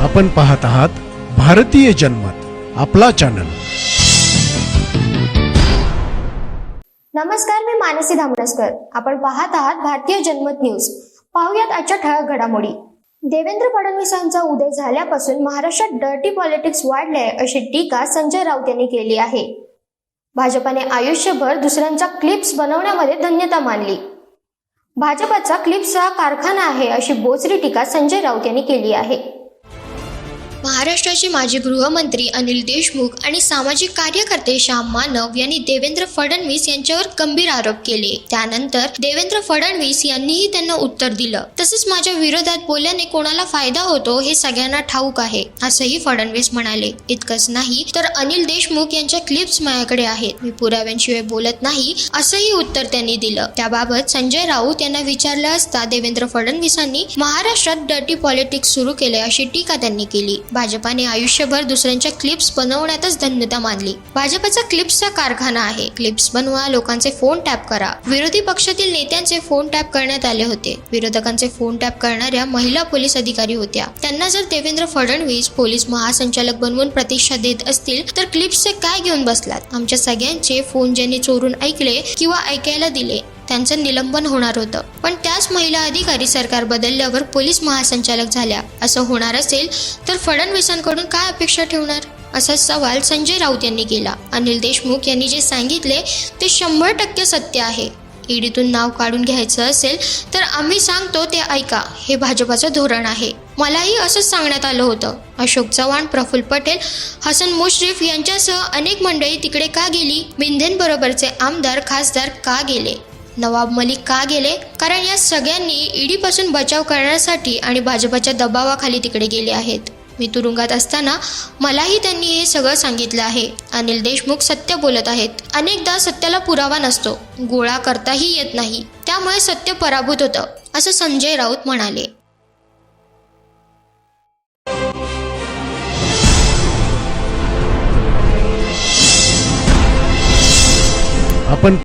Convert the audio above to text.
आपण पाहत आहात भारतीय जनमत, आपला चॅनल। नमस्कार, मी मानसी धामणसकर। आपण पाहत आहात भारतीय जनमत न्यूज। पाहुयात आजच्या ठळक घडामोडी। देवेंद्र फडणवीसांचा उदय झाल्यापासून महाराष्ट्रात डर्टी पॉलिटिक्स वाढले अशी टीका संजय राऊत यांनी केली आहे। भाजपाने आयुष्यभर दुसऱ्यांच्या क्लिप्स बनवण्यामध्ये धन्यता मानली। भाजपाचा क्लिप्सचा कारखाना आहे अशी बोचरी टीका संजय राऊत यांनी केली आहे। महाराष्ट्राचे माजी गृहमंत्री अनिल देशमुख आणि सामाजिक कार्यकर्ते श्याम मानव यांनी देवेंद्र फडणवीस यांच्यावर गंभीर आरोप केले। त्यानंतर देवेंद्र फडणवीस यांनीही त्यांना उत्तर दिलं। तसंच माझ्या विरोधात बोलल्याने कोणाला फायदा होतो हे सगळ्यांना ठाऊक आहे असंही फडणवीस म्हणाले। इतकंच नाही तर अनिल देशमुख यांच्या क्लिप्स माझ्याकडे आहेत, मी पुराव्यांशिवाय बोलत नाही असंही उत्तर त्यांनी दिलं। त्याबाबत संजय राऊत यांना विचारलं असता देवेंद्र फडणवीसांनी महाराष्ट्रात डर्टी पॉलिटिक्स सुरू केले अशी टीका त्यांनी केली। भाजपाने आयुष्यभर दुसऱ्यांच्या क्लिप्स बनवण्यातच धन्यता मानली। भाजपाचा क्लिप्सचा कारखाना आहे। क्लिप्स बनवा, लोकांचे फोन टॅप करा। विरोधी पक्षातील नेत्यांचे फोन टॅप करण्यात आले होते। विरोधकांचे फोन टॅप करणाऱ्या महिला पोलीस अधिकारी होत्या। त्यांना जर देवेंद्र फडणवीस पोलीस महासंचालक बनवून प्रतिष्ठा देत असतील तर क्लिप्सचे काय घेऊन बसलात? आमच्या सगळ्यांचे फोन ज्यांनी चोरून ऐकले किंवा ऐकायला दिले त्यांचं निलंबन होणार होतं, पण त्याच महिला अधिकारी सरकार बदलल्यावर पोलीस महासंचालक झाल्या। असं होणार असेल तर फडणवीसांकडून काय अपेक्षा ठेवणार, असा सवाल संजय राऊत यांनी केला। अनिल देशमुख यांनी जे सांगितले ते 100% सत्य आहे। ईडीतून नाव काढून घ्यायचं असेल तर आम्ही सांगतो ते ऐका, हे भाजपाचं धोरण आहे। मलाही असंच सांगण्यात आलं होतं। अशोक चव्हाण, प्रफुल्ल पटेल, हसन मुश्रीफ यांच्यासह अनेक मंडळी तिकडे का गेली? बिंदेंबरोबरचे आमदार खासदार का गेले? नवाब मलिक का गेले? कारण या सगळ्यांनी ईडी पासून बचाव करण्यासाठी आणि भाजपाच्या दबावाखाली तिकडे गेले आहेत। मी तुरुंगात असताना मलाही त्यांनी हे सगळं सांगितलं आहे। अनिल देशमुख सत्य बोलत आहेत। अनेकदा सत्याला पुरावा नसतो, गोळा करताही येत नाही, त्यामुळे सत्य पराभूत होतं असं संजय राऊत म्हणाले। आपण